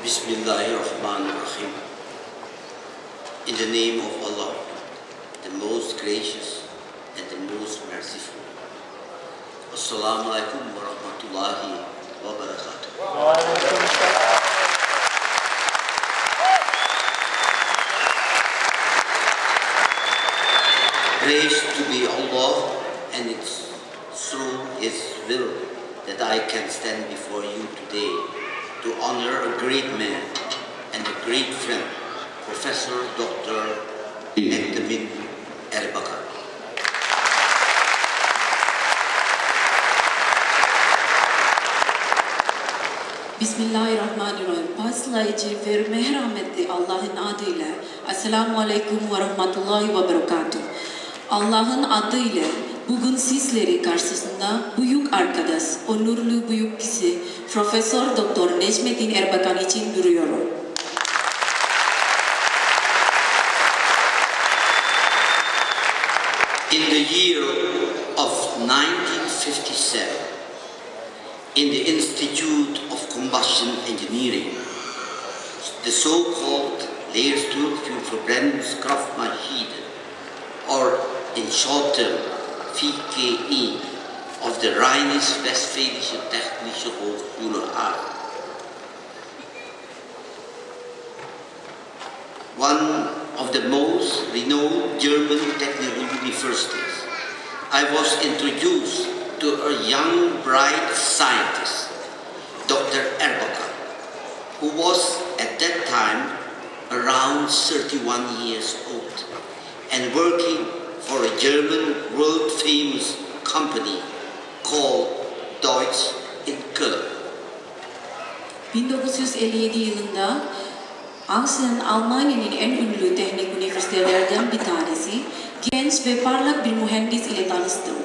Bismillahirrahmanirrahim. In the name of Allah, the most gracious and the most merciful. Assalamu alaikum wa rahmatullahi wa barakatuh. Praise to be Allah, and it's through His will that I can stand before you today to honor a great man and a great friend, Professor Dr. Ekdemin Erbakan. Bismillahirrahmanirrahim. Bağışlayıcı ve merhametli Allah'ın adıyla. Esselamu Aleyküm ve Rahmetullahi ve Berekatuhu. Allah'ın adıyla bugün sizleri karşısında büyük arkadaş, onurlu büyük kişi Profesör Doktor Necmettin Erbakan için duruyorum. In the year of 1957, in the Institute of Combustion Engineering, the so-called Leerstuhlverbrennungskraftmaschine, or in short term, VKE, of the Rheinisch-Westfälische Technische Hochschule Aachen. One of the most renowned German technical universities. I was introduced to a young, bright scientist, Dr. Erbakan, who was at that time around 31 years old and working for a German world-famous company called Deutz in Köln. 1957 yılında Aachen, Almanya'nın en ünlü teknik üniversitelerden bir tanesi, genç ve parlak bir mühendis ile tanıştım.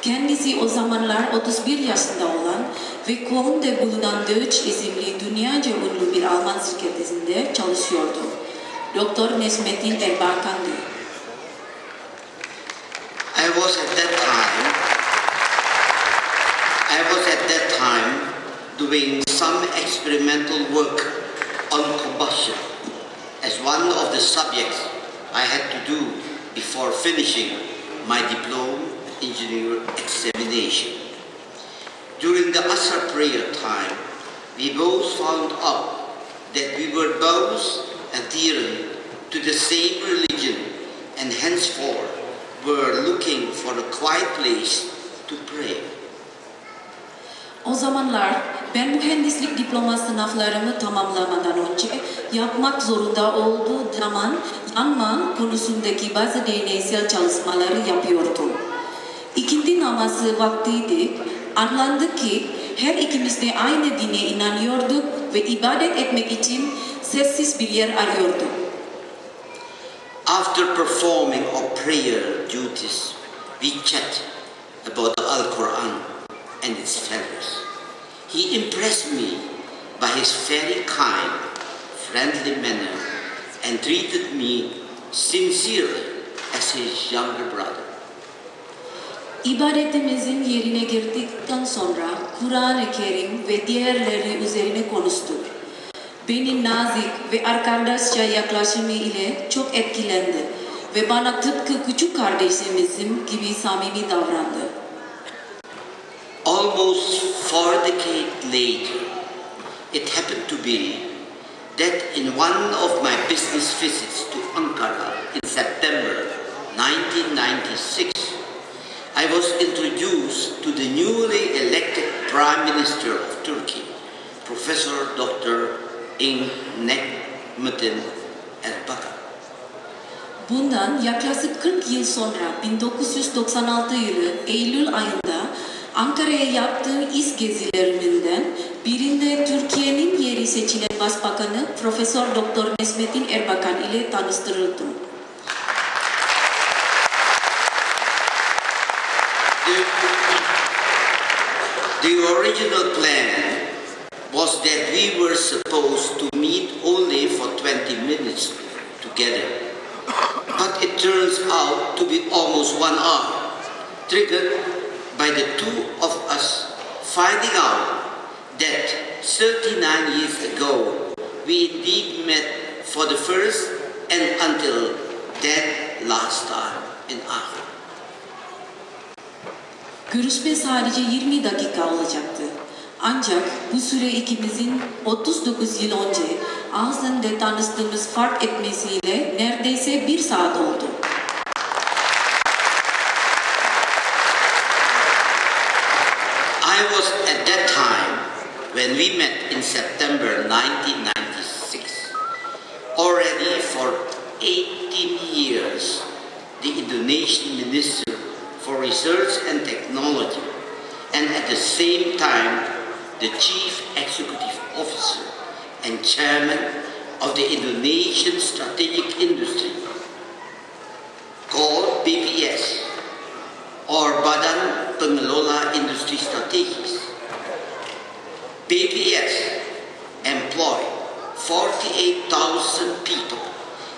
Kendisi o zamanlar 31 yaşında olan ve Köln'de bulunan Deutz isimli dünyaca ünlü bir Alman şirketinde çalışıyordu. Dr. Necmettin Erbakan'dı. I was at that time doing some experimental work on combustion as one of the subjects I had to do before finishing my diploma engineer examination. During the Asr prayer time, we both found out that we were both adherent to the same religion and henceforth were looking for a quiet place to pray. O zamanlar ben mühendislik diploma sınavlarımı tamamlamadan önce yapmak zorunda olduğu zaman yanma konusundaki bazı deneysel çalışmaları yapıyordum. İkindi namazı vaktiydi. Anlandı ki her ikimiz de aynı dine inanıyorduk ve ibadet etmek için sessiz bir yer arıyorduk. After performing our prayer duties, we chat about the Al-Quran and its values. He impressed me by his very kind, friendly manner and treated me sincerely as his younger brother. İbadetimizin yerine girdikten sonra Kur'an-ı Kerim ve diğerleri üzerine konuştuk. Beni nazik ve arkadaşça yaklaşımı ile çok etkilendi ve bana tıpkı küçük kardeşimizin gibi samimi davrandı. Almost 4 decades later, it happened to be that in one of my business visits to Ankara in September 1996, I was introduced to the newly elected Prime Minister of Turkey, Professor Dr. Necmettin Erbakan. Bundan yaklaşık 40 yıl sonra 1996 yılı Eylül ayında Ankara'ya yaptığım iş gezilerinden birinde Türkiye'nin yeri seçilen Başbakanı Profesör Doktor Necmettin Erbakan ile tanıştırıldım. The original plan was that we were supposed to meet only for 20 minutes together. But it turns out to be almost 1 hour, triggered by the two of us finding out that 39 years ago we indeed met for the first and until that last time in Agra. Görüşme sadece 20 dakika olacaktı. Ancak bu süre ikimizin 39 yıl önce Ağzı'nda tanıştığımız fark etmesiyle neredeyse 1 saat oldu. I was at that time when we met in September 1996. Already for 18 years, the Indonesian Minister for Research and Technology, and at the same time, the Chief Executive Officer and Chairman of the Indonesian Strategic Industry, called BPS, or Badan Pengelola Industri Strategis. BPS employed 48,000 people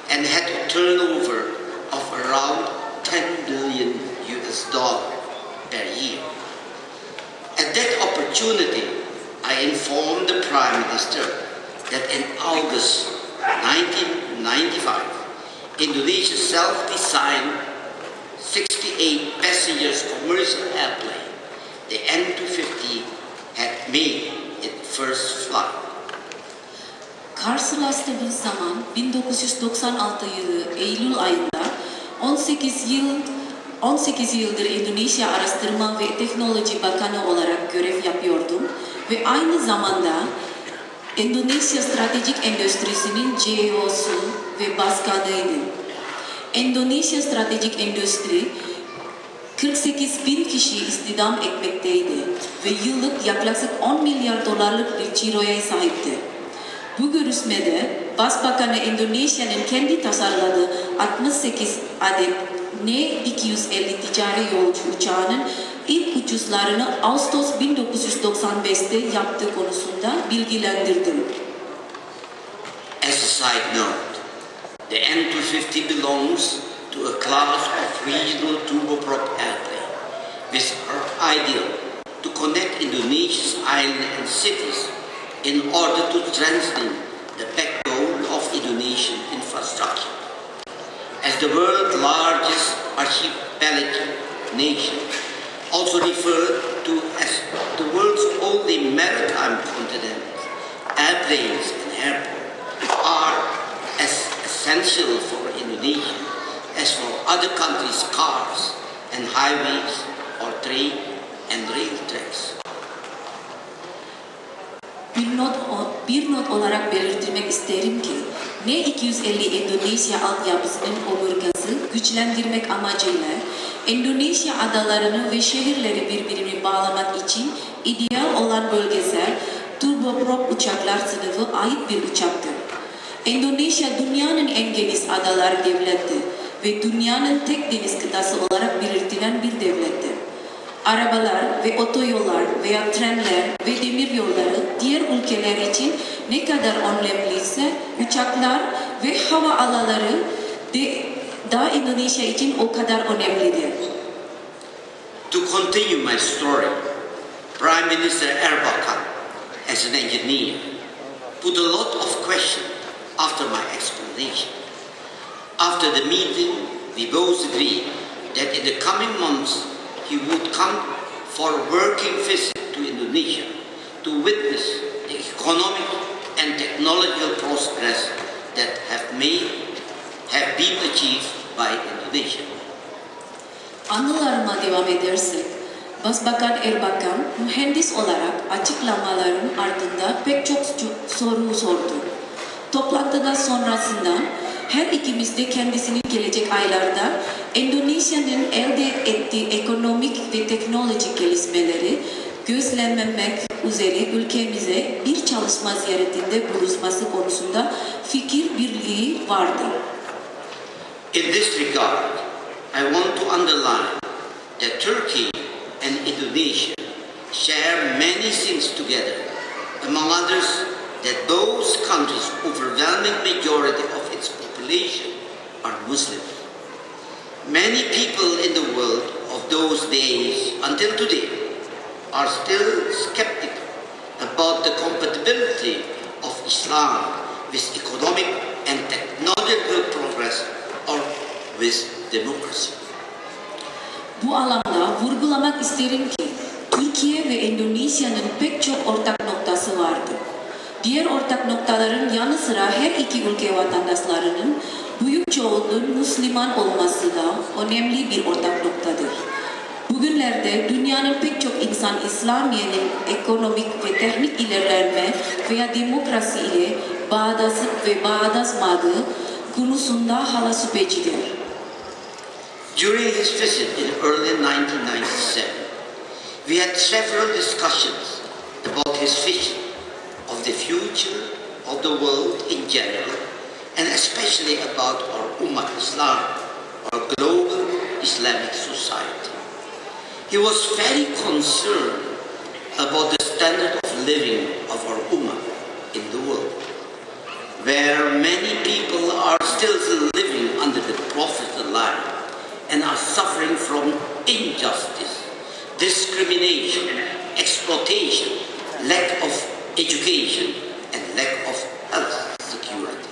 and had a turnover of around 10 billion US dollar per year. At that opportunity, I informed the Prime Minister that in August 1995, Indonesia's self-designed 68 passengers commercial airplane, the N250, had made its first flight. Karşılaştığımız zaman 1996 yılı Eylül ayında 18 yıldır Endonezya Araştırma ve Teknoloji Bakanı olarak görev yapıyordum ve aynı zamanda Endonezya Stratejik Endüstrisi'nin CEO'su ve başkanıydım. Endonezya Stratejik Endüstri 48.000 kişi istihdam etmekteydi ve yıllık yaklaşık 10 milyar dolarlık bir ciroya sahipti. Bu görüşmede Başbakanı Endonezya'nın kendi tasarladığı 68 adet N-250 ticari yolcu uçağının ilk uçuşlarını Ağustos 1995'te yaptığı konusunda bilgilendirdim. As a side note, the N250 belongs to a class of regional turboprop airplane, which are ideal to connect Indonesia's islands and cities in order to strengthen the backbone of Indonesian infrastructure. As the world's largest archipelagic nation, also referred to as the world's only maritime continent, airplanes and airports are as essential for Indonesia as for other countries' cars and highways or train and rail tracks. Bir not olarak belirtmek isterim ki N-250 Endonezya altyapısının omurgası güçlendirmek amacıyla Endonezya adalarını ve şehirleri birbirine bağlamak için ideal olan bölgesel turboprop uçaklar sınıfı ait bir uçaktır. Endonezya dünyanın en geniş adalar devleti ve dünyanın tek deniz kıtası olarak belirtilen bir devlettir. Arabalar ve otoyollar veya trenler ve demiryolları diğer ülkeler için ne kadar önemliyse uçaklar ve hava alaları da Endonezya için o kadar önemlidir. To continue my story, Prime Minister Erbakan, as an engineer, put a lot of questions after my explanation. After the meeting, we both agreed that in the coming months he would come for a working visit to Indonesia to witness the economic and technological progress that have been achieved by Indonesia. Anılarıma devam edersek, Başbakan Erbakan mühendis olarak açıklamaların ardında pek çok soru sordu. Toplantıdan sonrasında her ikimiz de kendisinin gelecek aylarda Endonezya'nın elde ettiği ekonomik ve teknolojik gelişmeleri gözlemlemek üzere ülkemize bir çalışma ziyaretinde bulunması konusunda fikir birliği vardı. In this regard, I want to underline that Turkey and Indonesia share many things together, among others that both countries' overwhelming majority of its population are Muslim. Many people in the world of those days until today are still skeptical about the compatibility of Islam with economic and technological progress or with democracy. Bu alanda vurgulamak isterim ki Türkiye ve Endonezya'nın pek çok ortak noktası vardır. Diğer ortak noktaların yanı sıra her iki ülke vatandaşlarının büyük çoğunluğun Müslüman olması da önemli bir ortak noktadır. Bugünlerde dünyanın pek çok insan İslamiye'nin ekonomik ve teknik ilerleme veya demokrasi ile bağdaşıp ve bağdaşmadığı konusunda hala şüphecidir. During his visit in early 1997, we had several discussions about his vision of the future of the world in general, and especially about our Ummah Islam, our global Islamic society. He was very concerned about the standard of living of our Ummah in the world, where many people are still living under the Prophet's line and are suffering from injustice, discrimination, exploitation, lack of education, and lack of health security.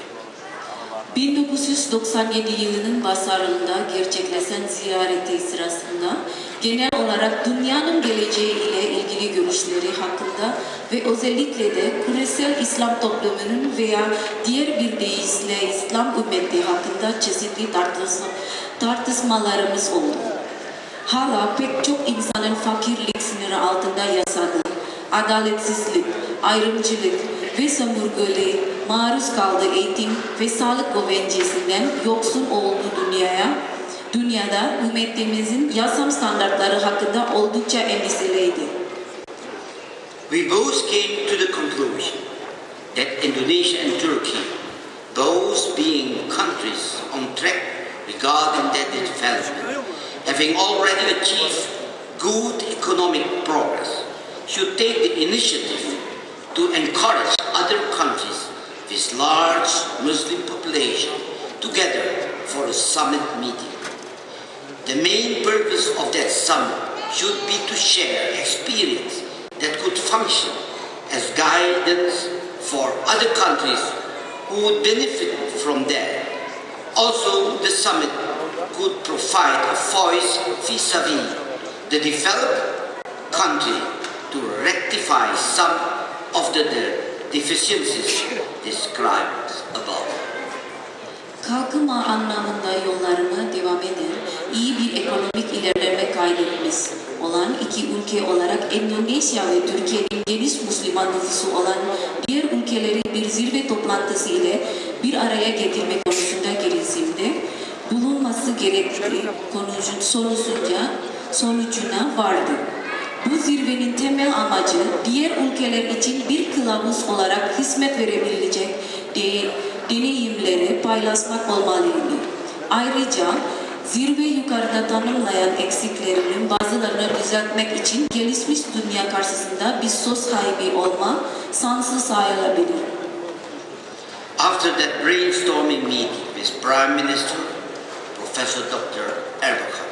1997 yılının başlarında gerçekleşen ziyareti sırasında genel olarak dünyanın geleceği ile ilgili görüşleri hakkında ve özellikle de küresel İslam toplumunun veya diğer bir deyişle İslam ümmeti hakkında çeşitli tartışmalarımız oldu. Hala pek çok insanın fakirlik sınırı altında yaşadığı, adaletsizlik, ayrımcılık ve sömürgeliğe maruz kaldığı eğitim ve sağlık güvencesinden yoksun olduğu dünyada ümmetimizin yaşam standartları hakkında oldukça endişeliydi. We both came to the conclusion that Indonesia and Turkey, those being countries on track regarding their development, having already achieved good economic progress, should take the initiative to encourage other countries with large Muslim population together for a summit meeting. The main purpose of that summit should be to share experience that could function as guidance for other countries who would benefit from that. Also, the summit could provide a voice vis-à-vis the developed country to rectify some of the deficiencies described above. Kalkınma anlamında yollarına devam eden, iyi bir ekonomik ilerleme kaydetmiş olan iki ülke olarak Endonezya ve Türkiye'nin geniş Müslüman nüfusu olan diğer ülkeleri bir zirve toplantısı ile bir araya getirme konusunda girişimde bulunması gerektiği sonucuna vardı. Bu zirvenin temel amacı diğer ülkeler için bir kılavuz olarak hizmet verebilecek deneyimleri paylaşmak olmalıydı. Ayrıca zirve yukarıda tanımlayan eksiklerinin bazılarını düzeltmek için gelişmiş dünya karşısında bir söz sahibi olma şansı sağlayabilir. After that brainstorming meeting with Prime Minister Professor Dr. Erbakan,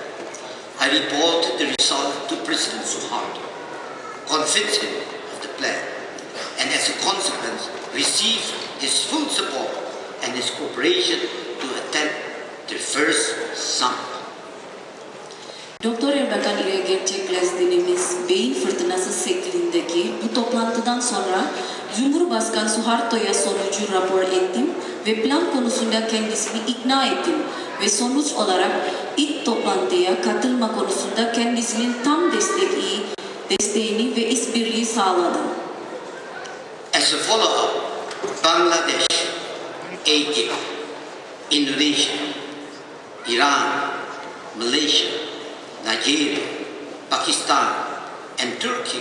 I reported the result to President Suharto, convinced him of the plan, and as a consequence received his full support and his cooperation to attend the first summit. Doktor Erbakan ile gerçekleştirdiğimiz beyin fırtınası şeklindeki bu toplantıdan sonra Cumhurbaşkanı Suharto'ya sonucu rapor ettim ve plan konusunda kendisini ikna ettim ve sonuç olarak ilk toplantıya katılma konusunda kendisinin tam desteğini ve işbirliği sağladım. As a follow-up, Bangladesh, Egypt, Indonesia, Iran, Malaysia, Nigeria, Pakistan, and Turkey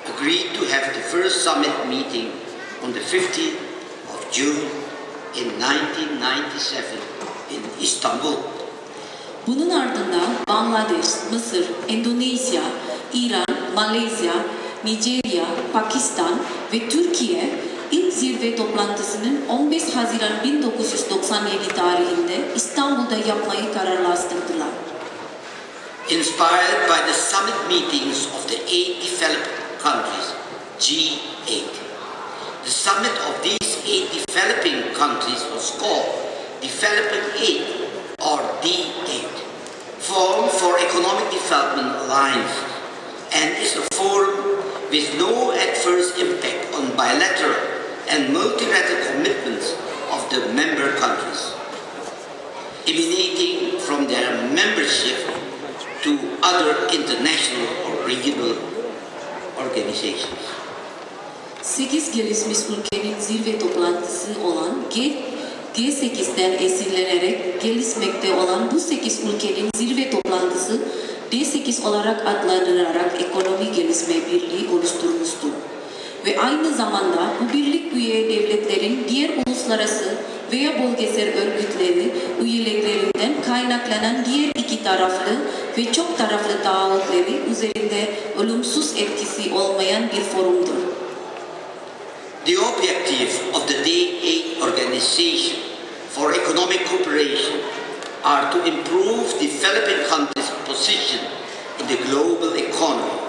agreed to have the first summit meeting on the 15th of June in 1997 in Istanbul. Bunun ardından Bangladeş, Mısır, Endonezya, İran, Malezya, Nijerya, Pakistan ve Türkiye ilk zirve toplantısının 15 Haziran 1997 tarihinde İstanbul'da yapmayı kararlaştırdılar. Inspired by the summit meetings of the 8 developed countries, G8, the summit of these 8 developing countries was called Developing Aid, or D8, Forum for Economic Development Alliance, and is a forum with no adverse impact on bilateral and multilateral commitments of the member countries, emanating from their membership to other international or regional organizations. 8 gelişmiş ülkenin zirve toplantısı olan G8'den esinlenerek gelişmekte olan bu 8 ülkenin zirve toplantısı D8 olarak adlandırılarak ekonomi gelişme birliği oluşturmuştur. Ve aynı zamanda bu birlik üye devletlerin diğer uluslararası veya bölgesel örgütleri üyeliklerinden kaynaklanan diğer iki taraflı ve çok taraflı taahhütleri üzerinde olumsuz etkisi olmayan bir forumdur. The objective of the D8 Organization for Economic Cooperation are to improve developing countries' position in the global economy,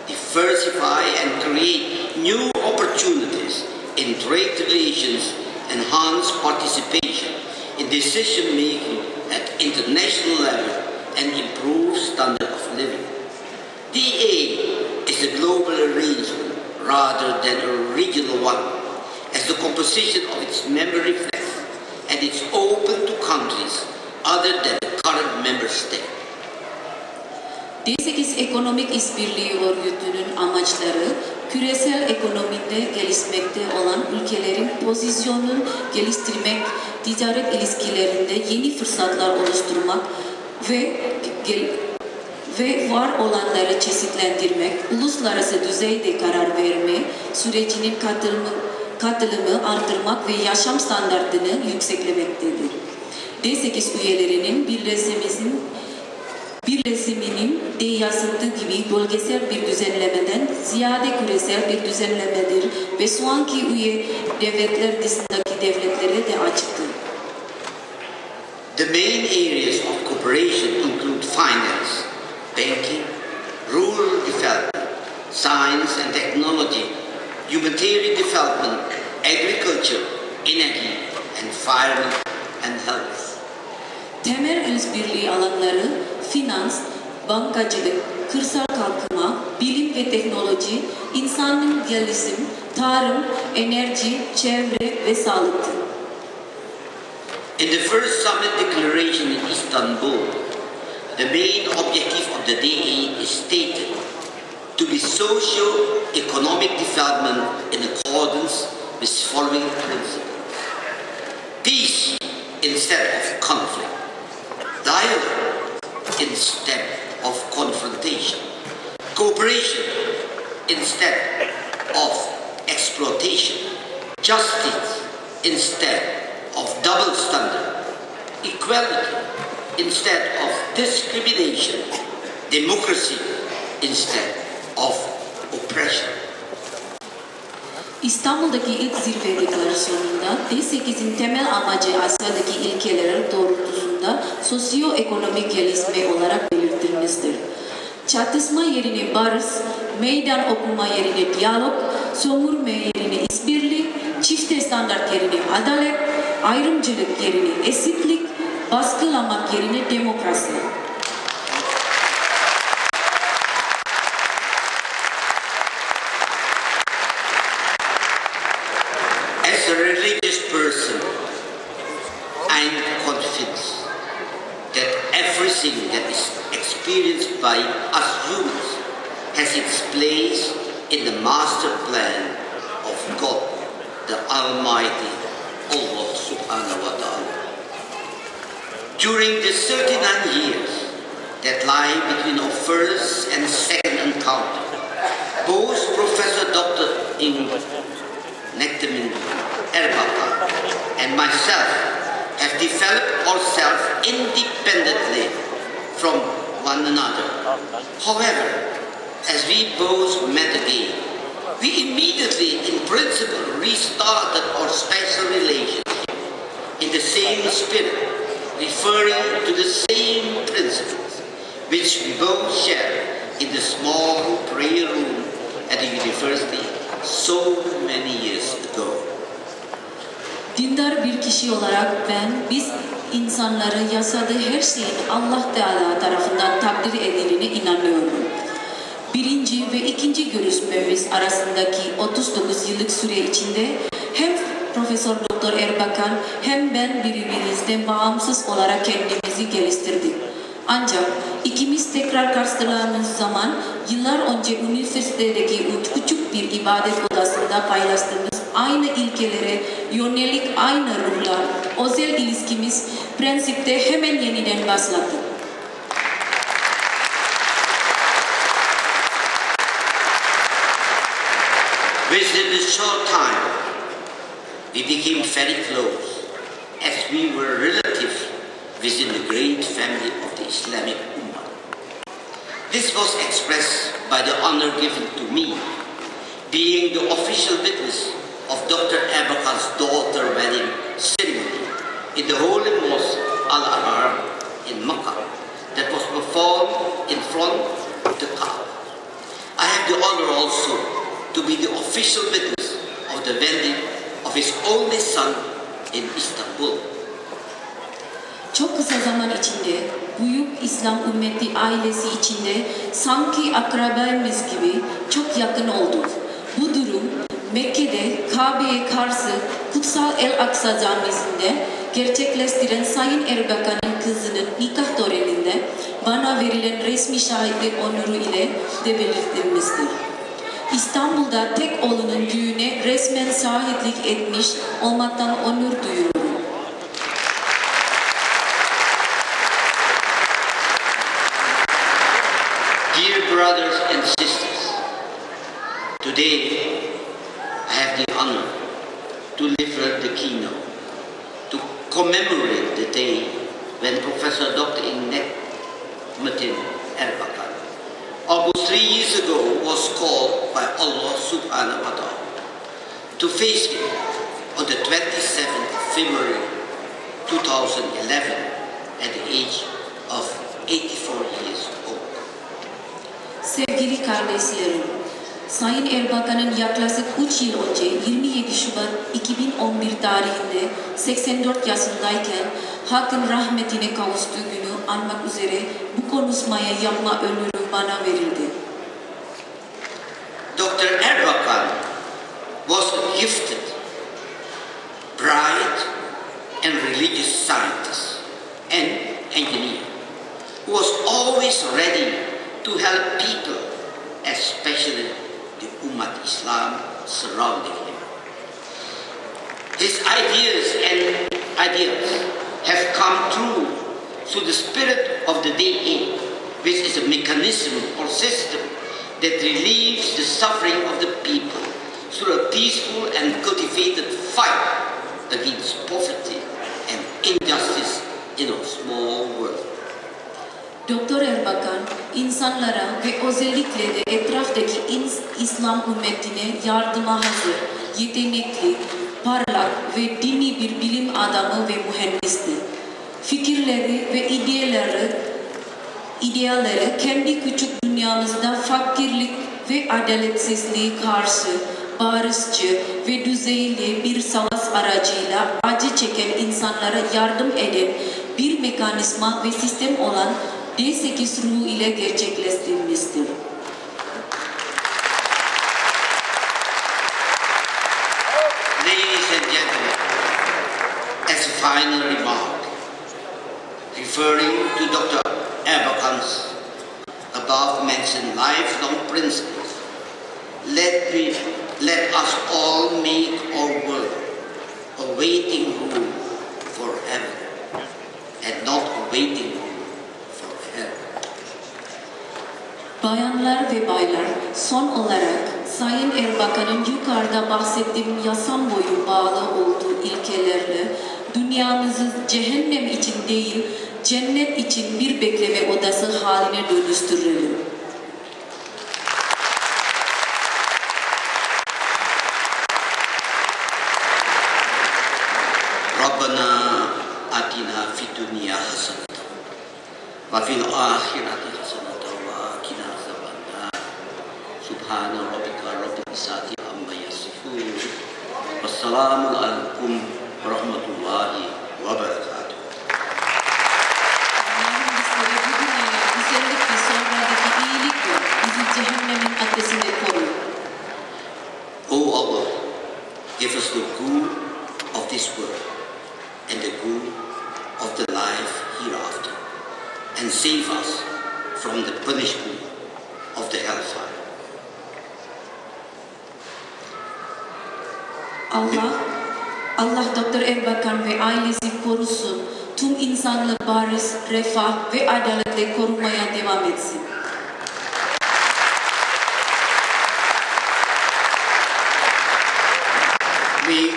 diversify and create new opportunities in trade relations, enhance participation in decision-making at international level, and improve standard of living. D8 is a global arrangement rather than a regional one, as the composition of its member reflects, and it's open to countries other than the current member state. D8 Ekonomik İşbirliği Örgütü'nün amaçları, küresel ekonomide gelişmekte olan ülkelerin pozisyonunu geliştirmek, ticaret ilişkilerinde yeni fırsatlar oluşturmak ve var olanları çeşitlendirmek, uluslararası düzeyde karar verme sürecinin katılımı artırmak ve yaşam standartını yükseltmektedir. D8 üyelerinin birleşiminin de yazıldığı gibi bölgesel bir düzenlemeden ziyade küresel bir düzenlemedir ve şu anki üye devletler dışındaki devletlere de açıktır. The main areas of cooperation include finance, banking, rural development, science and technology, humanitarian development, agriculture, energy, environment and health. Temel işbirliği alanları finans, bankacılık, kırsal kalkınma, bilim ve teknoloji, insanın gelişim, tarım, enerji, çevre ve sağlıktır. In the first summit declaration in Istanbul, the main objective of the D8 is stated to be socio-economic development in accordance with following principles: peace instead of conflict, dialogue instead of confrontation, cooperation instead of exploitation, justice instead of double standard, equality instead of discrimination, democracy instead of oppression. İstanbul'daki ilk zirve deklarasyonunda D8'in temel amacı aşağıdaki ilkeler doğrultusunda sosyo-ekonomik gelişme olarak belirtilmiştir. Çatışma yerine barış, meydan okuma yerine diyalog, sömürme yerine işbirliği, çifte standart yerine adalet, ayrımcılık yerine eşitlik, baskılamak yerine demokrasi. As a religious person, I'm convinced that everything that is experienced by us humans has its place in the master plan of God, the Almighty, Allah subhanahu wa ta'ala. During the 39 years that lie between our first and second encounter, both Professor Dr. Nektamin Erbakan and myself have developed ourselves independently from one another. However, as we both met again, we immediately, in principle, restarted our special relationship in the same spirit, referring to the same principles which we both share in the small prayer room at the university so many years ago. Dindar bir kişi olarak biz insanları yasadığı her şeyin Allah Teala tarafından takdir edildiğine inanıyorum. Birinci ve ikinci görüşmemiz arasındaki 39 yıllık süre içinde hem Profesör Doktor Erbakan hem ben birbirimizden bağımsız olarak kendimizi geliştirdik. Ancak ikimiz tekrar karşılaştığımız zaman yıllar önce üniversitedeki küçük bir ibadet odasında paylaştığımız aynı ilkelere yönelik aynı ruhla özel ilişkimiz prensipte hemen yeniden başladı. Within a short time, we became very close, as we were relatives within the great family of the Islamic Ummah. This was expressed by the honor given to me, being the official witness of Dr. Erbakan's daughter wedding ceremony in the Holy Mosque Al-Azhar in Makkah that was performed in front of the Kaaba. I have the honor also to be the official witness of the wedding of his only son in Istanbul. Çok kısa zaman içinde büyük İslam ümmeti ailesi içinde sanki akrabaymış gibi çok yakın olduk. Bu durum Mekke'de Kabe'ye karşı Kutsal El-Aksa Camisi'nde gerçekleştiren Sayın Erbakan'ın kızının nikah töreninde bana verilen resmi şahitlik onuru ile de belirtilmiştir. İstanbul'da tek oğlunun düğüne resmen şahitlik etmiş olmaktan onur duyuyorum. Dear brothers and sisters, today I have the honor to deliver the keynote to commemorate the day when Professor Dr. Necmettin Erbakan, almost 3 years ago, was called by Allah subhanahu wa ta'ala to face him on the 27th of February 2011 at the age of 84 years old. Sevgili kardeşlerim, Sayın Erbakan'ın yaklaşık 3 yıl önce 27 Şubat 2011 tarihinde 84 yaşındayken Hakk'ın rahmetine kavuştuğu günü anmak üzere bu konuşmaya yapma öneri bana verildi. Dr. Erbakan was a gifted, bright and religious scientist and engineer who was always ready to help people, especially the Ummah Islam surrounding him. His ideas have come true through the spirit of the DA, which is a mechanism or system that relieves the suffering of the people through a peaceful and cultivated fight against poverty and injustice in our small world. Doktor Erbakan, insanlara ve özellikle de etraftaki İslam ümmetine yardıma hazır, yetenekli, parlak ve dini bir bilim adamı ve mühendisti. Fikirleri ve idealleri kendi küçük dünyamızda fakirlik ve adaletsizliğe karşı barışçı ve düzeyli bir savaş aracıyla acı çeken insanlara yardım eden bir mekanizma ve sistem olan D8 ruhu ile gerçekleştirilmiştir. Ladies and gentlemen, as a final remark, referring to Dr. Erbakan's above-mentioned lifelong principles, let us all make our world a waiting room for heaven and not a waiting room for hell. Bayanlar ve baylar, son olarak Sayın Erbakan'ın yukarıda bahsettiğim yasam boyu bağlı olduğu ilkelerle dünyamızı cehennem için değil, cennet için bir bekleme odası haline dönüştürelim. Rabbana atina fid dunya hasanatan wa fil akhirati hasanatan wa qina azabannar. Subhana rabbika rabbil izzati amma yasifun. Wassalamu alaikum warahmatullahi and the good of the life hereafter, and save us from the punishment of the hellfire. Allah Dr. Erbakan ve ailesi korusun. Tüm insanlığı barış, refah ve adaletle korumaya devam etsin. May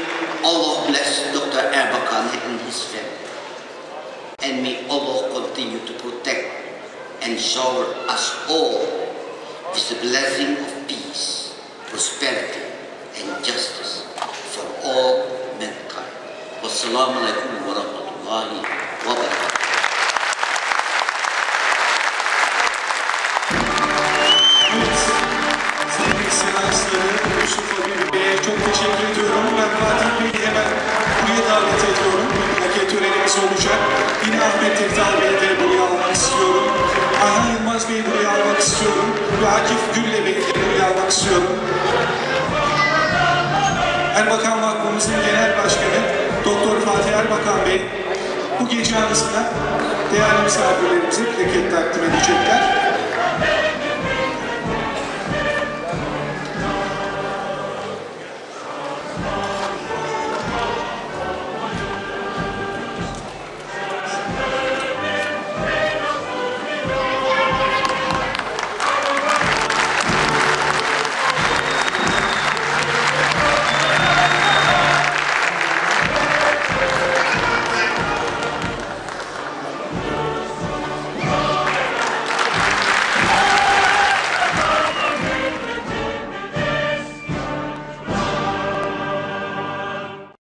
Allah bless Dr. Erbakan and his family, and may Allah continue to protect and shower us all with the blessing of peace, prosperity, and justice for all mankind. Wassalamu alaikum wa rahmatullahi wa barakatuh. Sayın Ekselansları Yusuf Habib Bey'e çok teşekkür ediyorum. Ben Fatih Bey'i hemen buraya davet ediyorum. Paket törenimiz olacak. Yine Ahmet Tekdal Bey'i de buraya almak istiyorum. Ayhan Yılmaz Bey'i buraya almak istiyorum. Ve Akif Gülle Bey'i de buraya almak istiyorum. Erbakan Vakfımızın Genel Başkanı Doktor Fatih Erbakan Bey bu gece anısına değerli misafirlerimize plaket takdim edecekler.